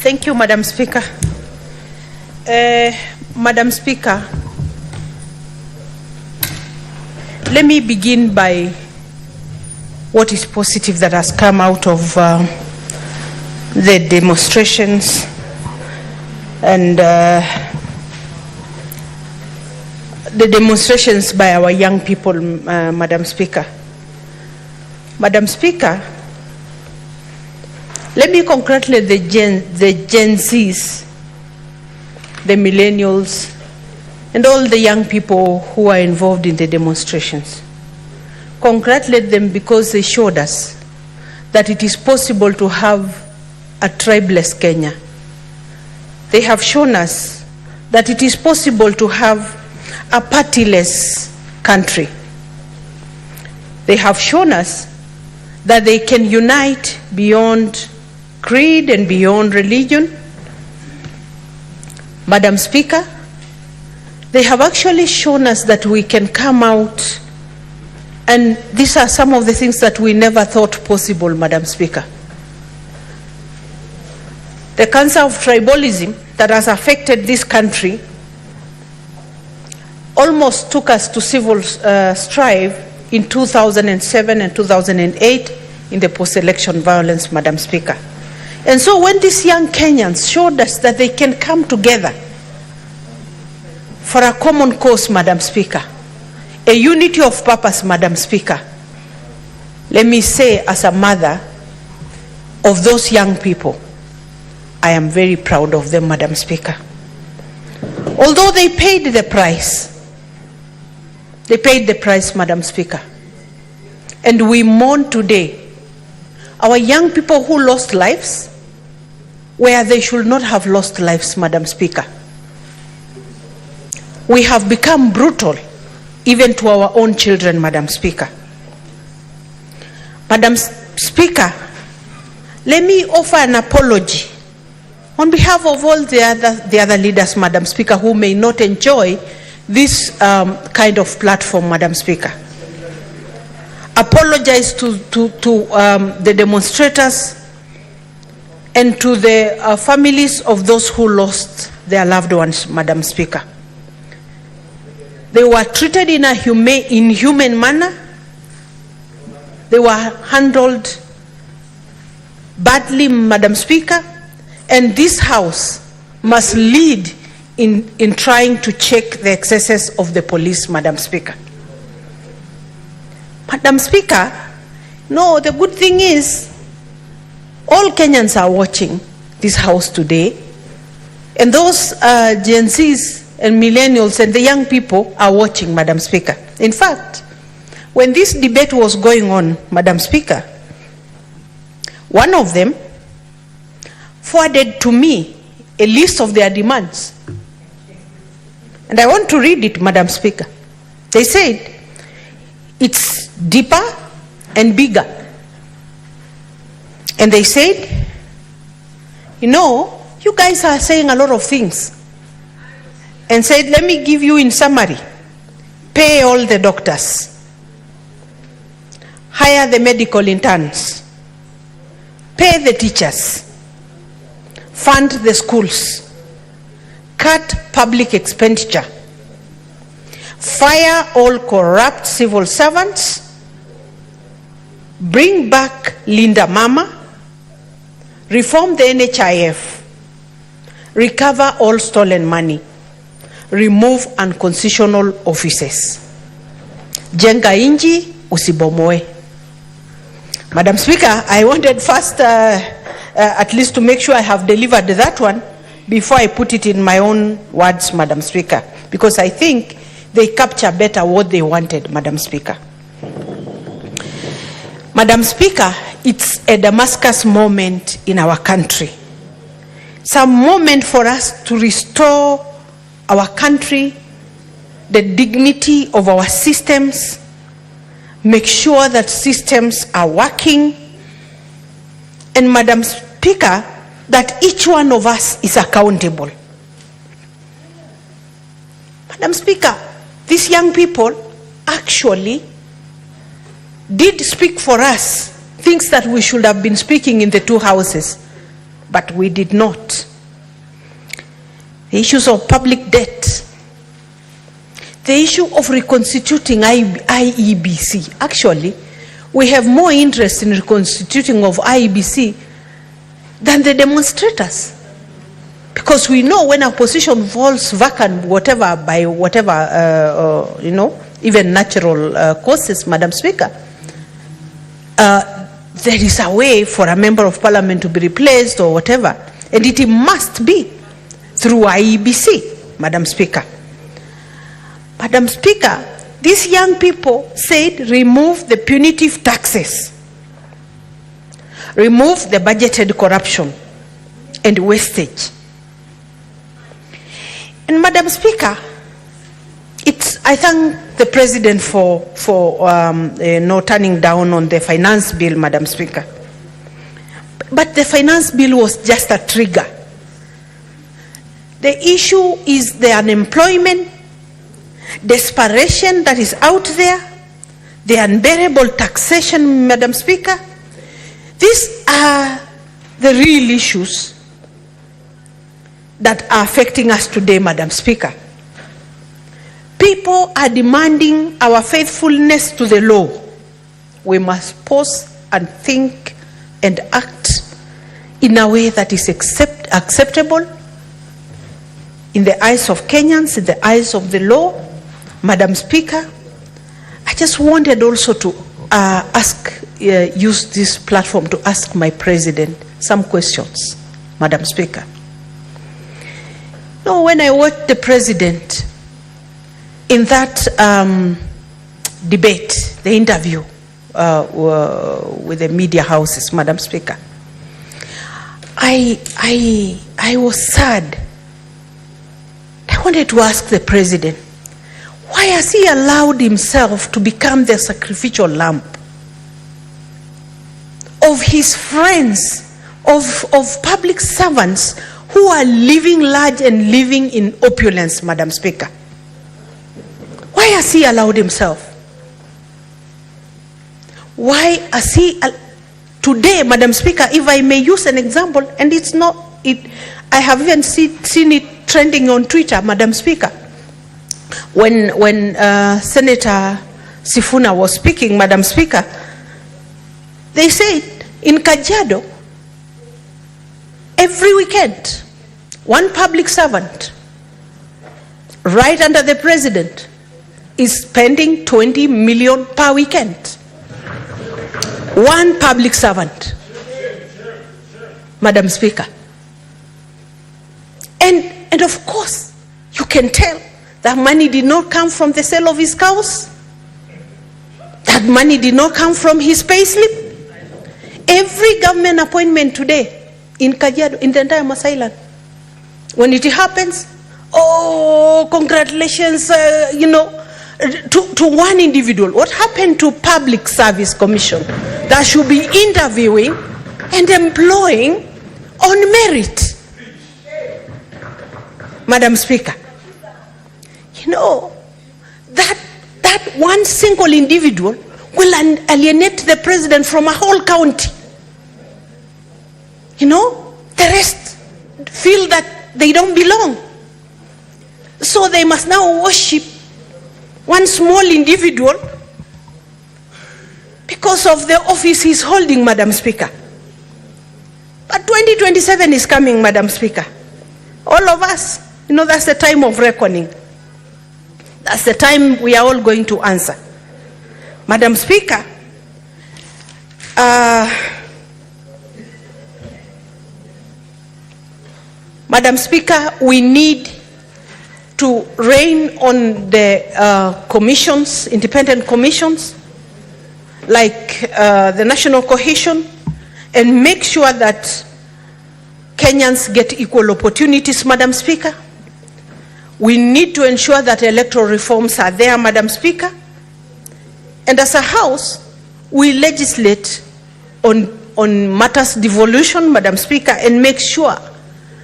Thank you, Madam Speaker. Madam Speaker, let me begin by what is positive that has come out of the demonstrations and the demonstrations by our young people, Madam Speaker. Madam Speaker, let me congratulate the Gen Zs, the millennials, and all the young people who are involved in the demonstrations. Congratulate them because they showed us that it is possible to have a tribeless Kenya. They have shown us that it is possible to have a partyless country. They have shown us that they can unite beyond creed and beyond religion. Madam Speaker, they have actually shown us that we can come out, and these are some of the things that we never thought possible, Madam Speaker. The cancer of tribalism that has affected this country almost took us to civil strife in 2007 and 2008 in the post-election violence, Madam Speaker. And so when these young Kenyans showed us that they can come together for a common cause, Madam Speaker, a unity of purpose, Madam Speaker, let me say as a mother of those young people, I am very proud of them, Madam Speaker. Although they paid the price, Madam Speaker, and we mourn today our young people who lost lives where they should not have lost lives, Madam Speaker. We have become brutal even to our own children, Madam Speaker. Madam Speaker, let me offer an apology on behalf of all the other leaders, Madam Speaker, who may not enjoy this kind of platform, Madam Speaker. Apologize to the demonstrators and to the families of those who lost their loved ones, Madam Speaker. They were treated in a inhuman manner. They were handled badly, Madam Speaker, and this House must lead in trying to check the excesses of the police, Madam Speaker. Madam Speaker, no, the good thing is all Kenyans are watching this House today, and those Gen Zs and millennials and the young people are watching, Madam Speaker. In fact, when this debate was going on, Madam Speaker, one of them forwarded to me a list of their demands. And I want to read it, Madam Speaker. They said, it's deeper and bigger. And they said, you know, you guys are saying a lot of things. And said, let me give you in summary. Pay all the doctors. Hire the medical interns. Pay the teachers. Fund the schools. Cut public expenditure. Fire all corrupt civil servants. Bring back Linda Mama. Reform the NHIF. Recover all stolen money. Remove unconstitutional offices. Jenga inji, usibomoe. Madam Speaker, I wanted first at least to make sure I have delivered that one before I put it in my own words, Madam Speaker, because I think they capture better what they wanted, Madam Speaker. Madam Speaker, it's a Damascus moment in our country. It's a moment for us to restore our country, the dignity of our systems, make sure that systems are working, and Madam Speaker, that each one of us is accountable. Madam Speaker, these young people actually did speak for us things that we should have been speaking in the two houses. but we did not. The issues of public debt, the issue of reconstituting IEBC. Actually, we have more interest in reconstituting of IEBC than the demonstrators. Because we know when a position falls vacant, whatever, by whatever, even natural causes, Madam Speaker, there is a way for a member of parliament to be replaced or whatever, and it must be through IEBC, Madam Speaker. Madam Speaker, these young people said remove the punitive taxes, remove the budgeted corruption and wastage. And Madam Speaker, I thank the President for turning down on the finance bill, Madam Speaker. But the finance bill was just a trigger. The issue is the unemployment, desperation that is out there, the unbearable taxation, Madam Speaker. These are the real issues that are affecting us today, Madam Speaker. People are demanding our faithfulness to the law. We must pause and think and act in a way that is acceptable in the eyes of Kenyans, in the eyes of the law. Madam Speaker, I just wanted also to use this platform to ask my President some questions, Madam Speaker. No, when I watched the President in that debate, the interview with the media houses, Madam Speaker, I was sad. I wanted to ask the President, why has he allowed himself to become the sacrificial lamb of his friends, of public servants who are living large and living in opulence, Madam Speaker? Why has he allowed himself? Why has he, today, Madam Speaker, if I may use an example, and it's not, I have even seen it trending on Twitter, Madam Speaker. When Senator Sifuna was speaking, Madam Speaker, they said in Kajiado, every weekend, one public servant, right under the President, is spending 20 million per weekend. One public servant, Madam Speaker. And of course, you can tell that money did not come from the sale of his cows. That money did not come from his payslip. Every government appointment today in Kajiado, in the entire Masailand, when it happens, oh, congratulations, to one individual. What happened to Public Service Commission that should be interviewing and employing on merit? Madam Speaker, that one single individual will alienate the President from a whole county. The rest feel that they don't belong. So they must now worship one small individual because of the office he's holding, Madam Speaker. But 2027 is coming, Madam Speaker. All of us, that's the time of reckoning. That's the time we are all going to answer. Madam Speaker, Madam Speaker, we need to rein on the commissions, independent commissions, like the National Cohesion, and make sure that Kenyans get equal opportunities, Madam Speaker. We need to ensure that electoral reforms are there, Madam Speaker. And as a House, we legislate on matters devolution, Madam Speaker, and make sure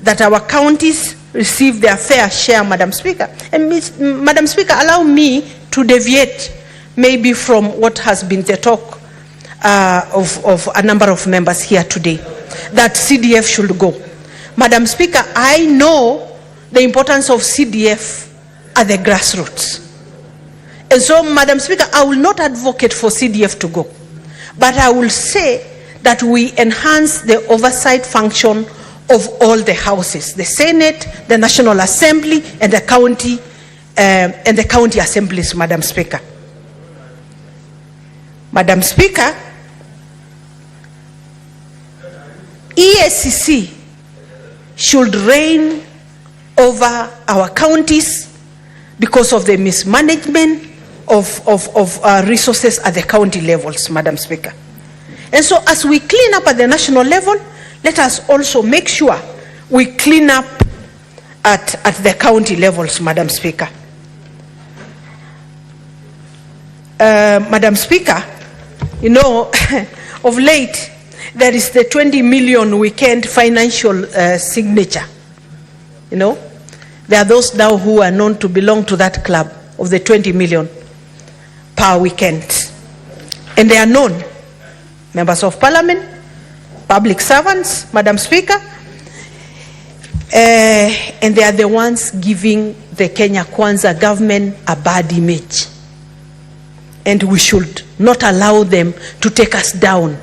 that our counties receive their fair share, Madam Speaker. And Madam Speaker, allow me to deviate maybe from what has been the talk of a number of members here today. that CDF should go. Madam Speaker, I know the importance of CDF at the grassroots. And so, Madam Speaker, I will not advocate for CDF to go, but I will say that we enhance the oversight function of all the houses, the Senate, the National Assembly, and the county assemblies, Madam Speaker. Madam Speaker, EACC should reign over our counties because of the mismanagement of resources at the county levels, Madam Speaker. And so as we clean up at the national level, let us also make sure we clean up at the county levels, Madam Speaker. Madam Speaker, you know, of late, there is the 20 million weekend financial signature. You know, there are those now who are known to belong to that club of the 20 million per weekend. And they are known members of parliament, public servants, Madam Speaker, and they are the ones giving the Kenya Kwanza government a bad image. And we should not allow them to take us down,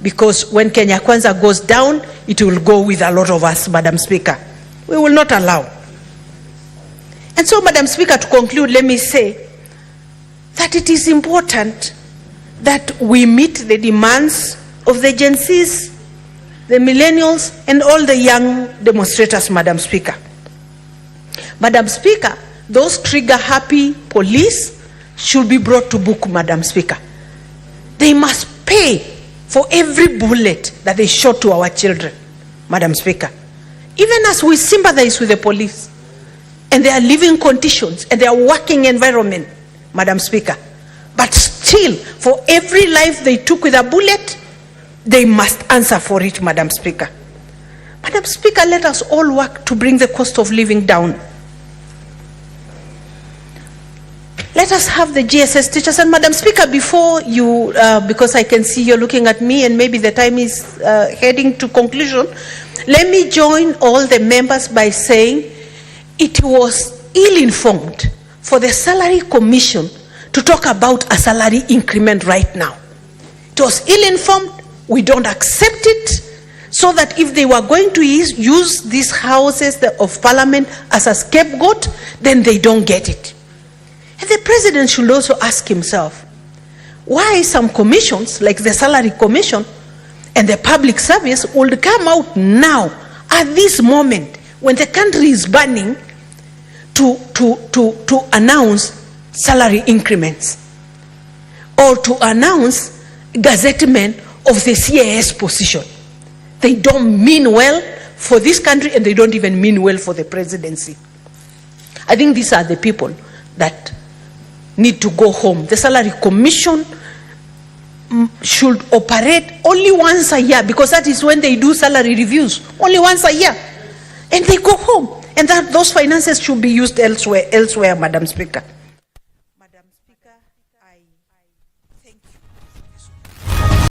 because when Kenya Kwanza goes down, it will go with a lot of us, Madam Speaker. We will not allow. And so, Madam Speaker, to conclude, let me say that it is important that we meet the demands of the Gen Zs, the millennials, and all the young demonstrators, Madam Speaker. Madam Speaker, those trigger-happy police should be brought to book, Madam Speaker. They must pay for every bullet that they shot to our children, Madam Speaker. Even as we sympathize with the police and their living conditions and their working environment, Madam Speaker, but still, for every life they took with a bullet, they must answer for it, Madam Speaker. Madam Speaker, let us all work to bring the cost of living down. Let us have the GSS teachers. And Madam Speaker, before you, because I can see you're looking at me and maybe the time is heading to conclusion, let me join all the members by saying it was ill-informed for the Salary Commission to talk about a salary increment right now. It was ill-informed. We don't accept it, so that if they were going to use these houses of parliament as a scapegoat, then they don't get it. And the president should also ask himself, why some commissions, like the Salary Commission and the Public Service, would come out now, at this moment, when the country is burning, to announce salary increments, or to announce gazettement of the CAS position. They don't mean well for this country, and they don't even mean well for the presidency. I think these are the people that need to go home. The Salary Commission should operate only once a year, because that is when they do salary reviews, only once a year. And they go home. And that those finances should be used elsewhere, Madam Speaker.